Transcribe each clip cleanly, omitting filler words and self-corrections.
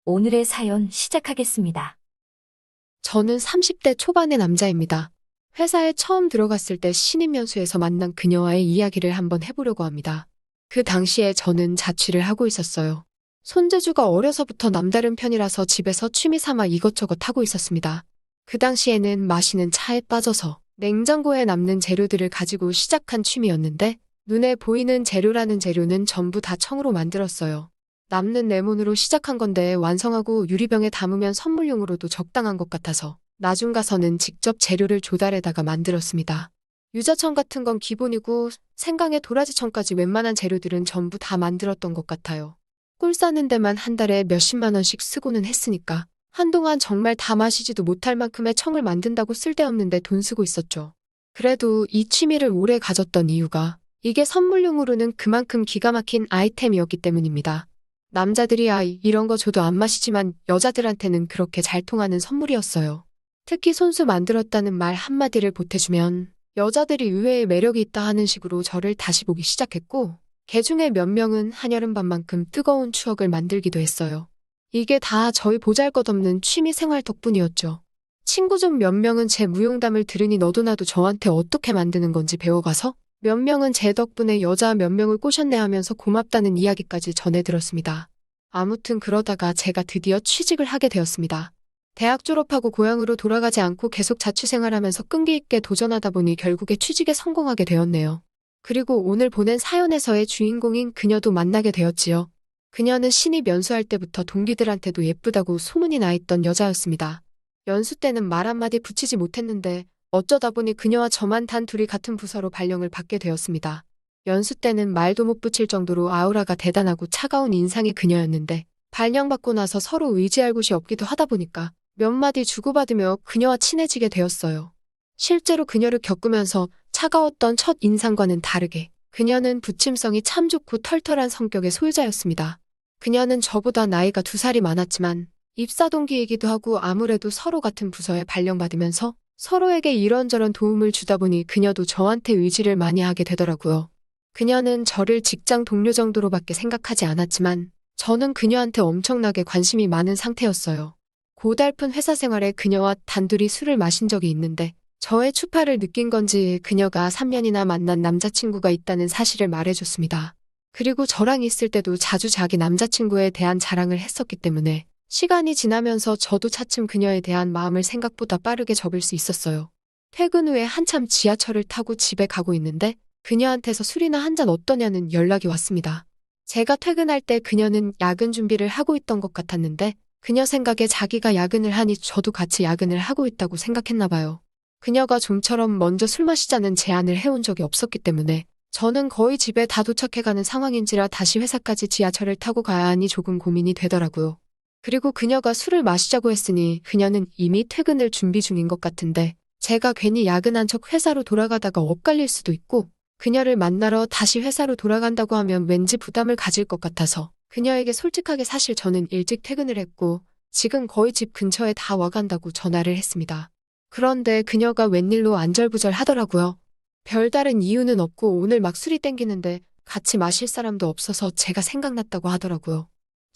오늘의 사연 시작하겠습니다. 저는 30대 초반의 남자입니다. 회사에 처음 들어갔을 때 신입연수에서 만난 그녀와의 이야기를 한번 해보려고 합니다. 그 당시에 저는 자취를 하고 있었어요. 손재주가 어려서부터 남다른 편이라서 집에서 취미 삼아 이것저것 하고 있었습니다. 그 당시에는 마시는 차에 빠져서 냉장고에 남는 재료들을 가지고 시작한 취미였는데 눈에 보이는 재료라는 재료는 전부 다 청으로 만들었어요. 남는 레몬으로 시작한 건데 완성하고 유리병에 담으면 선물용으로도 적당한 것 같아서 나중 가서는 직접 재료를 조달해다가 만들었습니다. 유자청 같은 건 기본이고 생강에 도라지청까지 웬만한 재료들은 전부 다 만들었던 것 같아요. 꿀 싸는 데만 한 달에 몇십만 원씩 쓰고는 했으니까 한동안 정말 다 마시지도 못할 만큼의 청을 만든다고 쓸데없는데 돈 쓰고 있었죠. 그래도 이 취미를 오래 가졌던 이유가 이게 선물용으로는 그만큼 기가 막힌 아이템이었기 때문입니다. 남자들이 이런 거 줘도 안 마시지만 여자들한테는 그렇게 잘 통하는 선물이었어요. 특히 손수 만들었다는 말 한마디를 보태주면 여자들이 의외의 매력이 있다 하는 식으로 저를 다시 보기 시작했고 개 중에 몇 명은 한여름밤만큼 뜨거운 추억을 만들기도 했어요. 이게 다 저희 보잘것없는 취미 생활 덕분이었죠. 친구 중 몇 명은 제 무용담을 들으니 너도 나도 저한테 어떻게 만드는 건지 배워가서 몇 명은 제 덕분에 여자 몇 명을 꼬셨네 하면서 고맙다는 이야기까지 전해 들었습니다. 아무튼 그러다가 제가 드디어 취직을 하게 되었습니다. 대학 졸업하고 고향으로 돌아가지 않고 계속 자취생활하면서 끈기 있게 도전하다 보니 결국에 취직에 성공하게 되었네요. 그리고 오늘 보낸 사연에서의 주인공인 그녀도 만나게 되었지요. 그녀는 신입 연수할 때부터 동기들한테도 예쁘다고 소문이 나 있던 여자였습니다. 연수 때는 말 한마디 붙이지 못했는데 어쩌다 보니 그녀와 저만 단 둘이 같은 부서로 발령을 받게 되었습니다. 연수 때는 말도 못 붙일 정도로 아우라가 대단하고 차가운 인상의 그녀였는데 발령받고 나서 서로 의지할 곳이 없기도 하다 보니까 몇 마디 주고받으며 그녀와 친해지게 되었어요. 실제로 그녀를 겪으면서 차가웠던 첫 인상과는 다르게 그녀는 부침성이 참 좋고 털털한 성격의 소유자였습니다. 그녀는 저보다 나이가 2살이 많았지만 입사 동기이기도 하고 아무래도 서로 같은 부서에 발령받으면서 서로에게 이런저런 도움을 주다 보니 그녀도 저한테 의지를 많이 하게 되더라고요. 그녀는 저를 직장 동료 정도로밖에 생각하지 않았지만 저는 그녀한테 엄청나게 관심이 많은 상태였어요. 고달픈 회사 생활에 그녀와 단둘이 술을 마신 적이 있는데 저의 추파를 느낀 건지 그녀가 3년이나 만난 남자친구가 있다는 사실을 말해줬습니다. 그리고 저랑 있을 때도 자주 자기 남자친구에 대한 자랑을 했었기 때문에 시간이 지나면서 저도 차츰 그녀에 대한 마음을 생각보다 빠르게 접을 수 있었어요. 퇴근 후에 한참 지하철을 타고 집에 가고 있는데 그녀한테서 술이나 한잔 어떠냐는 연락이 왔습니다. 제가 퇴근할 때 그녀는 야근 준비를 하고 있던 것 같았는데 그녀 생각에 자기가 야근을 하니 저도 같이 야근을 하고 있다고 생각했나 봐요. 그녀가 좀처럼 먼저 술 마시자는 제안을 해온 적이 없었기 때문에 저는 거의 집에 다 도착해가는 상황인지라 다시 회사까지 지하철을 타고 가야 하니 조금 고민이 되더라고요. 그리고 그녀가 술을 마시자고 했으니 그녀는 이미 퇴근을 준비 중인 것 같은데 제가 괜히 야근한 척 회사로 돌아가다가 엇갈릴 수도 있고 그녀를 만나러 다시 회사로 돌아간다고 하면 왠지 부담을 가질 것 같아서 그녀에게 솔직하게 사실 저는 일찍 퇴근을 했고 지금 거의 집 근처에 다 와간다고 전화를 했습니다. 그런데 그녀가 웬일로 안절부절 하더라고요. 별다른 이유는 없고 오늘 막 술이 땡기는데 같이 마실 사람도 없어서 제가 생각났다고 하더라고요.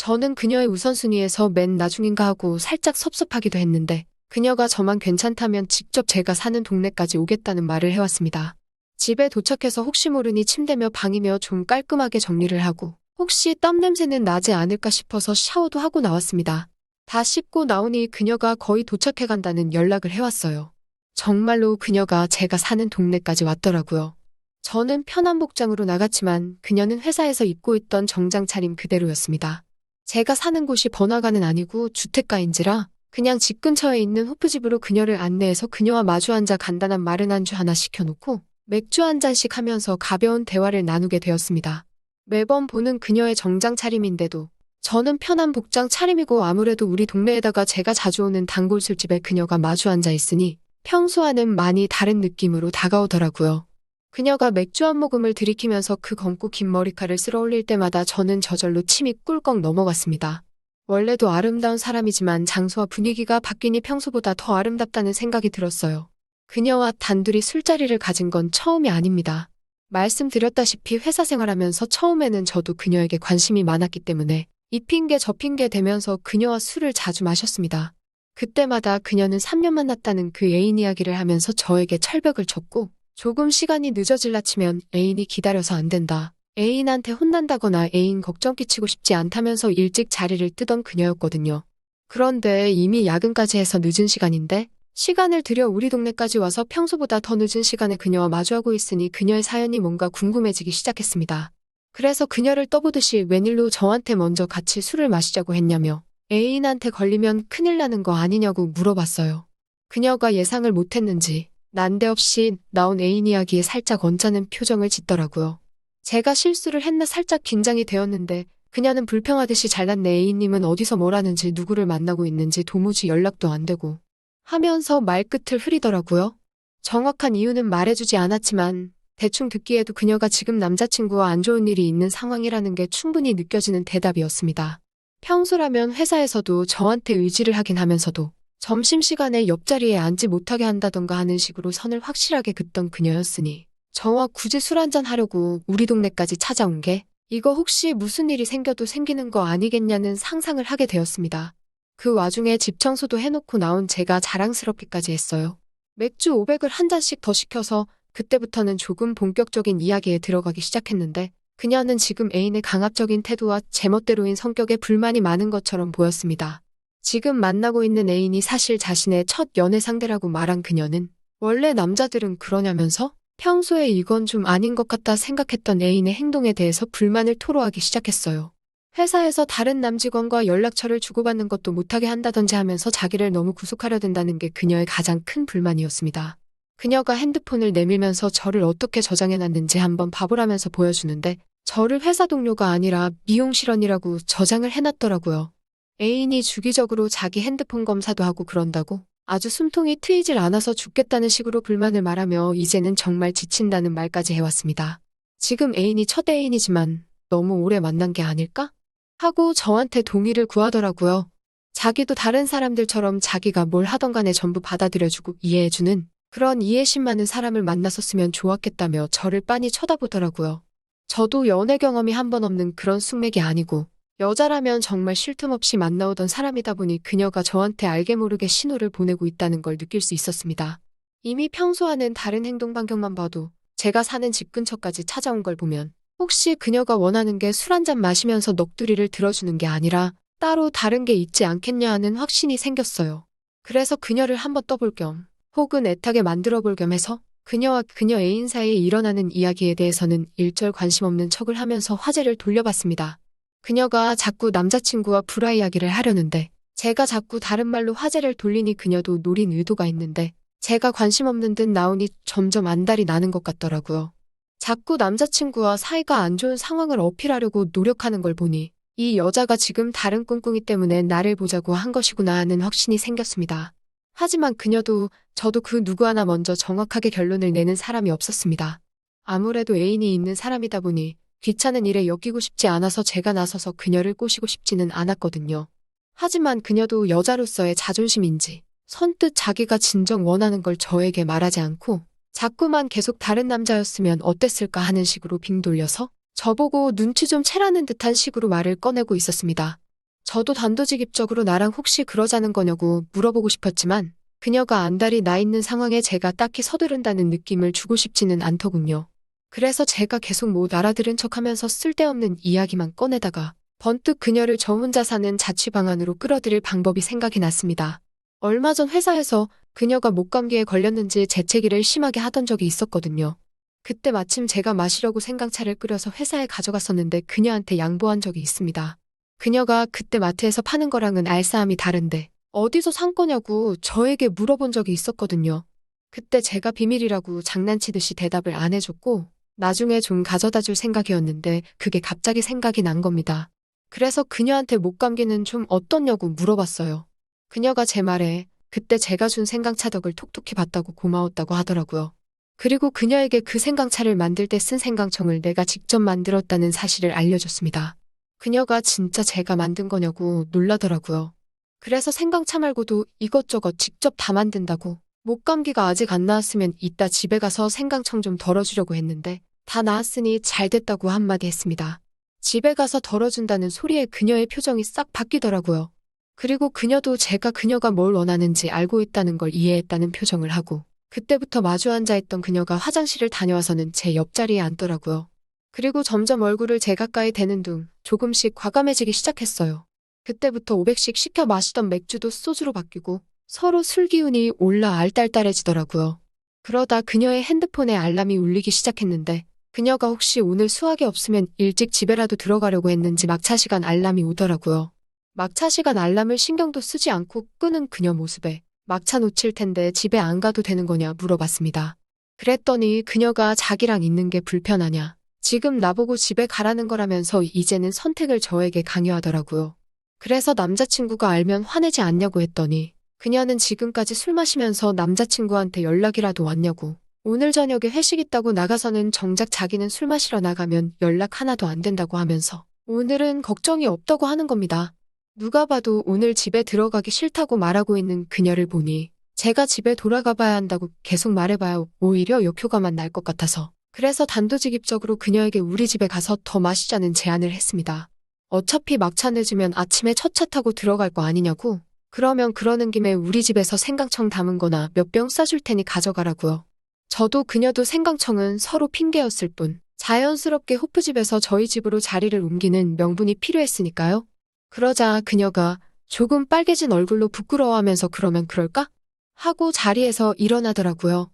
저는 그녀의 우선순위에서 맨 나중인가 하고 살짝 섭섭하기도 했는데 그녀가 저만 괜찮다면 직접 제가 사는 동네까지 오겠다는 말을 해왔습니다. 집에 도착해서 혹시 모르니 침대며 방이며 좀 깔끔하게 정리를 하고 혹시 땀 냄새는 나지 않을까 싶어서 샤워도 하고 나왔습니다. 다 씻고 나오니 그녀가 거의 도착해간다는 연락을 해왔어요. 정말로 그녀가 제가 사는 동네까지 왔더라고요. 저는 편한 복장으로 나갔지만 그녀는 회사에서 입고 있던 정장 차림 그대로였습니다. 제가 사는 곳이 번화가는 아니고 주택가인지라 그냥 집 근처에 있는 호프집으로 그녀를 안내해서 그녀와 마주 앉아 간단한 마른 안주 하나 시켜놓고 맥주 한 잔씩 하면서 가벼운 대화를 나누게 되었습니다. 매번 보는 그녀의 정장 차림인데도 저는 편한 복장 차림이고 아무래도 우리 동네에다가 제가 자주 오는 단골 술집에 그녀가 마주 앉아 있으니 평소와는 많이 다른 느낌으로 다가오더라고요. 그녀가 맥주 한 모금을 들이키면서 그 검고 긴 머리카락을 쓸어 올릴 때마다 저는 저절로 침이 꿀꺽 넘어갔습니다. 원래도 아름다운 사람이지만 장소와 분위기가 바뀌니 평소보다 더 아름답다는 생각이 들었어요. 그녀와 단둘이 술자리를 가진 건 처음이 아닙니다. 말씀드렸다시피 회사 생활하면서 처음에는 저도 그녀에게 관심이 많았기 때문에 이 핑계 저 핑계 대면서 그녀와 술을 자주 마셨습니다. 그때마다 그녀는 3년 만났다는 그 애인 이야기를 하면서 저에게 철벽을 쳤고 조금 시간이 늦어질라 치면 애인이 기다려서 안 된다. 애인한테 혼난다거나 애인 걱정 끼치고 싶지 않다면서 일찍 자리를 뜨던 그녀였거든요. 그런데 이미 야근까지 해서 늦은 시간인데 시간을 들여 우리 동네까지 와서 평소보다 더 늦은 시간에 그녀와 마주하고 있으니 그녀의 사연이 뭔가 궁금해지기 시작했습니다. 그래서 그녀를 떠보듯이 웬일로 저한테 먼저 같이 술을 마시자고 했냐며 애인한테 걸리면 큰일 나는 거 아니냐고 물어봤어요. 그녀가 예상을 못했는지 난데없이 나온 애인 이야기에 살짝 언짢은 표정을 짓더라고요. 제가 실수를 했나 살짝 긴장이 되었는데 그녀는 불평하듯이 잘난 내 애인님은 어디서 뭘 하는지 누구를 만나고 있는지 도무지 연락도 안 되고 하면서 말끝을 흐리더라고요. 정확한 이유는 말해주지 않았지만 대충 듣기에도 그녀가 지금 남자친구와 안 좋은 일이 있는 상황이라는 게 충분히 느껴지는 대답이었습니다. 평소라면 회사에서도 저한테 의지를 하긴 하면서도 점심시간에 옆자리에 앉지 못하게 한다던가 하는 식으로 선을 확실하게 긋던 그녀였으니 저와 굳이 술 한잔 하려고 우리 동네까지 찾아온 게 이거 혹시 무슨 일이 생겨도 생기는 거 아니겠냐는 상상을 하게 되었습니다. 그 와중에 집 청소도 해놓고 나온 제가 자랑스럽기까지 했어요. 맥주 500을 한 잔씩 더 시켜서 그때부터는 조금 본격적인 이야기에 들어가기 시작했는데 그녀는 지금 애인의 강압적인 태도와 제멋대로인 성격에 불만이 많은 것처럼 보였습니다. 지금 만나고 있는 애인이 사실 자신의 첫 연애 상대라고 말한 그녀는 원래 남자들은 그러냐면서 평소에 이건 좀 아닌 것 같다 생각했던 애인의 행동에 대해서 불만을 토로하기 시작했어요. 회사에서 다른 남직원과 연락처를 주고받는 것도 못하게 한다든지 하면서 자기를 너무 구속하려 든다는 게 그녀의 가장 큰 불만이었습니다. 그녀가 핸드폰을 내밀면서 저를 어떻게 저장해놨는지 한번 봐보라면서 보여주는데 저를 회사 동료가 아니라 미용실원이라고 저장을 해놨더라고요. 애인이 주기적으로 자기 핸드폰 검사도 하고 그런다고 아주 숨통이 트이질 않아서 죽겠다는 식으로 불만을 말하며 이제는 정말 지친다는 말까지 해왔습니다. 지금 애인이 첫 애인이지만 너무 오래 만난 게 아닐까? 하고 저한테 동의를 구하더라고요. 자기도 다른 사람들처럼 자기가 뭘 하던 간에 전부 받아들여주고 이해해주는 그런 이해심 많은 사람을 만났었으면 좋았겠다며 저를 빤히 쳐다보더라고요. 저도 연애 경험이 한 번 없는 그런 숙맥이 아니고 여자라면 정말 쉴 틈 없이 만나오던 사람이다 보니 그녀가 저한테 알게 모르게 신호를 보내고 있다는 걸 느낄 수 있었습니다. 이미 평소와는 다른 행동 반경만 봐도 제가 사는 집 근처까지 찾아온 걸 보면 혹시 그녀가 원하는 게 술 한잔 마시면서 넋두리를 들어주는 게 아니라 따로 다른 게 있지 않겠냐 하는 확신이 생겼어요. 그래서 그녀를 한번 떠볼 겸 혹은 애타게 만들어 볼 겸 해서 그녀와 그녀 애인 사이에 일어나는 이야기에 대해서는 일절 관심 없는 척을 하면서 화제를 돌려봤습니다. 그녀가 자꾸 남자친구와 불화 이야기를 하려는데 제가 자꾸 다른 말로 화제를 돌리니 그녀도 노린 의도가 있는데 제가 관심 없는 듯 나오니 점점 안달이 나는 것 같더라고요. 자꾸 남자친구와 사이가 안 좋은 상황을 어필하려고 노력하는 걸 보니 이 여자가 지금 다른 꿍꿍이 때문에 나를 보자고 한 것이구나 하는 확신이 생겼습니다. 하지만 그녀도 저도 그 누구 하나 먼저 정확하게 결론을 내는 사람이 없었습니다. 아무래도 애인이 있는 사람이다 보니 귀찮은 일에 엮이고 싶지 않아서 제가 나서서 그녀를 꼬시고 싶지는 않았거든요. 하지만 그녀도 여자로서의 자존심인지 선뜻 자기가 진정 원하는 걸 저에게 말하지 않고 자꾸만 계속 다른 남자였으면 어땠을까 하는 식으로 빙 돌려서 저보고 눈치 좀 채라는 듯한 식으로 말을 꺼내고 있었습니다. 저도 단도직입적으로 나랑 혹시 그러자는 거냐고 물어보고 싶었지만 그녀가 안달이 나 있는 상황에 제가 딱히 서두른다는 느낌을 주고 싶지는 않더군요. 그래서 제가 계속 못 알아들은 척하면서 쓸데없는 이야기만 꺼내다가 번뜩 그녀를 저 혼자 사는 자취방안으로 끌어들일 방법이 생각이 났습니다. 얼마 전 회사에서 그녀가 목감기에 걸렸는지 재채기를 심하게 하던 적이 있었거든요. 그때 마침 제가 마시려고 생강차를 끓여서 회사에 가져갔었는데 그녀한테 양보한 적이 있습니다. 그녀가 그때 마트에서 파는 거랑은 알싸함이 다른데 어디서 산 거냐고 저에게 물어본 적이 있었거든요. 그때 제가 비밀이라고 장난치듯이 대답을 안 해줬고 나중에 좀 가져다 줄 생각이었는데 그게 갑자기 생각이 난 겁니다. 그래서 그녀한테 목감기는 좀 어떻냐고 물어봤어요. 그녀가 제 말에 그때 제가 준 생강차 덕을 톡톡히 봤다고 고마웠다고 하더라고요. 그리고 그녀에게 그 생강차를 만들 때 쓴 생강청을 내가 직접 만들었다는 사실을 알려줬습니다. 그녀가 진짜 제가 만든 거냐고 놀라더라고요. 그래서 생강차 말고도 이것저것 직접 다 만든다고 목감기가 아직 안 나았으면 이따 집에 가서 생강청 좀 덜어주려고 했는데 다 나았으니 잘 됐다고 한마디 했습니다. 집에 가서 덜어준다는 소리에 그녀의 표정이 싹 바뀌더라고요. 그리고 그녀도 제가 그녀가 뭘 원하는지 알고 있다는 걸 이해했다는 표정을 하고 그때부터 마주 앉아 있던 그녀가 화장실을 다녀와서는 제 옆자리에 앉더라고요. 그리고 점점 얼굴을 제 가까이 대는 둥 조금씩 과감해지기 시작했어요. 그때부터 500씩 시켜 마시던 맥주도 소주로 바뀌고 서로 술 기운이 올라 알딸딸해지더라고요. 그러다 그녀의 핸드폰에 알람이 울리기 시작했는데 그녀가 혹시 오늘 수학이 없으면 일찍 집에라도 들어가려고 했는지 막차 시간 알람이 오더라고요. 막차 시간 알람을 신경도 쓰지 않고 끄는 그녀 모습에 막차 놓칠 텐데 집에 안 가도 되는 거냐 물어봤습니다. 그랬더니 그녀가 자기랑 있는 게 불편하냐, 지금 나보고 집에 가라는 거라면서 이제는 선택을 저에게 강요하더라고요. 그래서 남자친구가 알면 화내지 않냐고 했더니 그녀는 지금까지 술 마시면서 남자친구한테 연락이라도 왔냐고, 오늘 저녁에 회식 있다고 나가서는 정작 자기는 술 마시러 나가면 연락 하나도 안 된다고 하면서 오늘은 걱정이 없다고 하는 겁니다. 누가 봐도 오늘 집에 들어가기 싫다고 말하고 있는 그녀를 보니 제가 집에 돌아가 봐야 한다고 계속 말해봐야 오히려 역효과만 날 것 같아서 그래서 단도직입적으로 그녀에게 우리 집에 가서 더 마시자는 제안을 했습니다. 어차피 막차 늦으면 아침에 첫 차 타고 들어갈 거 아니냐고, 그러면 그러는 김에 우리 집에서 생강청 담은 거나 몇 병 싸줄 테니 가져가라고요. 저도 그녀도 생강청은 서로 핑계였을 뿐 자연스럽게 호프집에서 저희 집으로 자리를 옮기는 명분이 필요했으니까요. 그러자 그녀가 조금 빨개진 얼굴로 부끄러워하면서 그러면 그럴까? 하고 자리에서 일어나더라고요.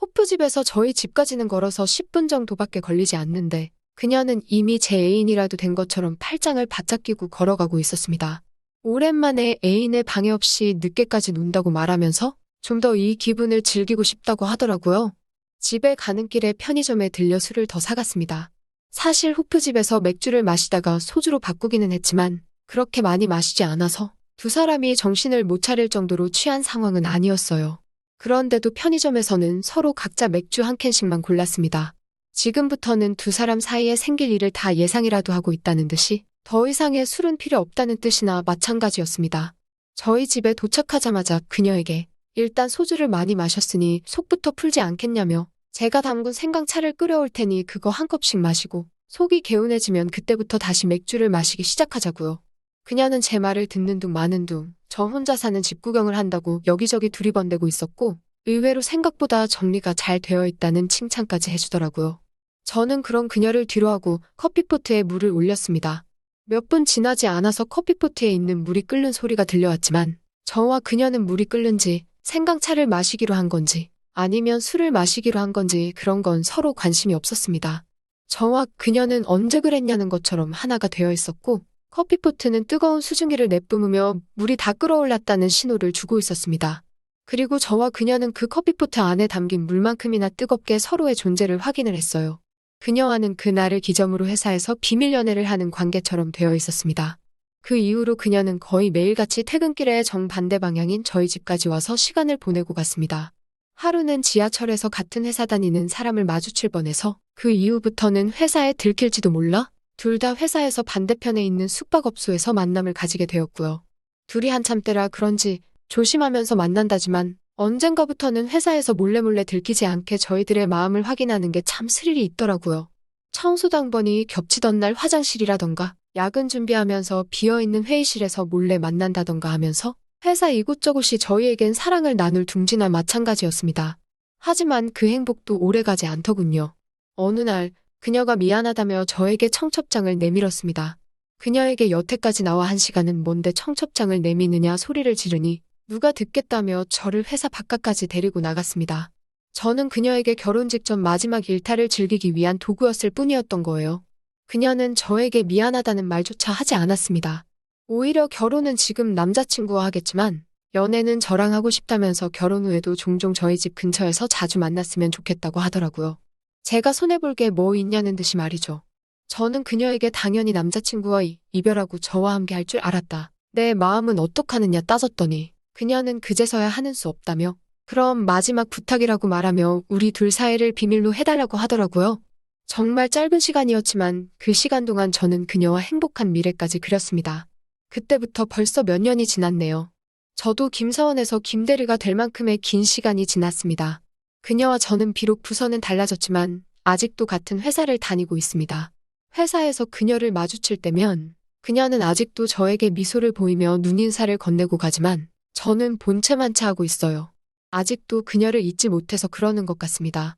호프집에서 저희 집까지는 걸어서 10분 정도밖에 걸리지 않는데 그녀는 이미 제 애인이라도 된 것처럼 팔짱을 바짝 끼고 걸어가고 있었습니다. 오랜만에 애인의 방해 없이 늦게까지 논다고 말하면서 좀 더 이 기분을 즐기고 싶다고 하더라고요. 집에 가는 길에 편의점에 들려 술을 더 사갔습니다. 사실 호프집에서 맥주를 마시다가 소주로 바꾸기는 했지만 그렇게 많이 마시지 않아서 두 사람이 정신을 못 차릴 정도로 취한 상황은 아니었어요. 그런데도 편의점에서는 서로 각자 맥주 한 캔씩만 골랐습니다. 지금부터는 두 사람 사이에 생길 일을 다 예상이라도 하고 있다는 듯이 더 이상의 술은 필요 없다는 뜻이나 마찬가지였습니다. 저희 집에 도착하자마자 그녀에게 일단 소주를 많이 마셨으니 속부터 풀지 않겠냐며 제가 담근 생강차를 끓여올 테니 그거 한 컵씩 마시고 속이 개운해지면 그때부터 다시 맥주를 마시기 시작하자고요. 그녀는 제 말을 듣는 둥 마는 둥 저 혼자 사는 집 구경을 한다고 여기저기 두리번대고 있었고 의외로 생각보다 정리가 잘 되어 있다는 칭찬까지 해주더라고요. 저는 그런 그녀를 뒤로하고 커피포트에 물을 올렸습니다. 몇 분 지나지 않아서 커피포트에 있는 물이 끓는 소리가 들려왔지만 저와 그녀는 물이 끓는지 생강차를 마시기로 한 건지 아니면 술을 마시기로 한 건지 그런 건 서로 관심이 없었습니다. 저와 그녀는 언제 그랬냐는 것처럼 하나가 되어 있었고 커피포트는 뜨거운 수증기를 내뿜으며 물이 다 끓어올랐다는 신호를 주고 있었습니다. 그리고 저와 그녀는 그 커피포트 안에 담긴 물만큼이나 뜨겁게 서로의 존재를 확인을 했어요. 그녀와는 그날을 기점으로 회사에서 비밀 연애를 하는 관계처럼 되어 있었습니다. 그 이후로 그녀는 거의 매일같이 퇴근길에 정반대 방향인 저희 집까지 와서 시간을 보내고 갔습니다. 하루는 지하철에서 같은 회사 다니는 사람을 마주칠 뻔해서 그 이후부터는 회사에 들킬지도 몰라 둘 다 회사에서 반대편에 있는 숙박업소에서 만남을 가지게 되었고요. 둘이 한참 때라 그런지 조심하면서 만난다지만 언젠가부터는 회사에서 몰래 들키지 않게 저희들의 마음을 확인하는 게 참 스릴이 있더라고요. 청소당번이 겹치던 날 화장실이라던가 야근 준비하면서 비어있는 회의실에서 몰래 만난다던가 하면서 회사 이곳저곳이 저희에겐 사랑을 나눌 둥지나 마찬가지였습니다. 하지만 그 행복도 오래가지 않더군요. 어느 날 그녀가 미안하다며 저에게 청첩장을 내밀었습니다. 그녀에게 여태까지 나와 1시간은 뭔데 청첩장을 내미느냐 소리를 지르니 누가 듣겠다며 저를 회사 바깥까지 데리고 나갔습니다. 저는 그녀에게 결혼 직전 마지막 일탈을 즐기기 위한 도구였을 뿐이었던 거예요. 그녀는 저에게 미안하다는 말조차 하지 않았습니다. 오히려 결혼은 지금 남자친구와 하겠지만 연애는 저랑 하고 싶다면서 결혼 후에도 종종 저희 집 근처에서 자주 만났으면 좋겠다고 하더라고요. 제가 손해볼 게 뭐 있냐는 듯이 말이죠. 저는 그녀에게 당연히 남자친구와 이별하고 저와 함께 할 줄 알았다. 내 마음은 어떡하느냐 따졌더니 그녀는 그제서야 하는 수 없다며 그럼 마지막 부탁이라고 말하며 우리 둘 사이를 비밀로 해달라고 하더라고요. 정말 짧은 시간이었지만 그 시간 동안 저는 그녀와 행복한 미래까지 그렸습니다. 그때부터 벌써 몇 년이 지났네요. 저도 김사원에서 김대리가 될 만큼의 긴 시간이 지났습니다. 그녀와 저는 비록 부서는 달라졌지만 아직도 같은 회사를 다니고 있습니다. 회사에서 그녀를 마주칠 때면 그녀는 아직도 저에게 미소를 보이며 눈인사를 건네고 가지만 저는 본체만 차하고 있어요. 아직도 그녀를 잊지 못해서 그러는 것 같습니다.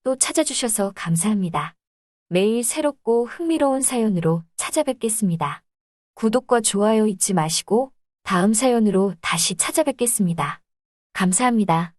또 찾아주셔서 감사합니다. 매일 새롭고 흥미로운 사연으로 찾아뵙겠습니다. 구독과 좋아요 잊지 마시고 다음 사연으로 다시 찾아뵙겠습니다. 감사합니다.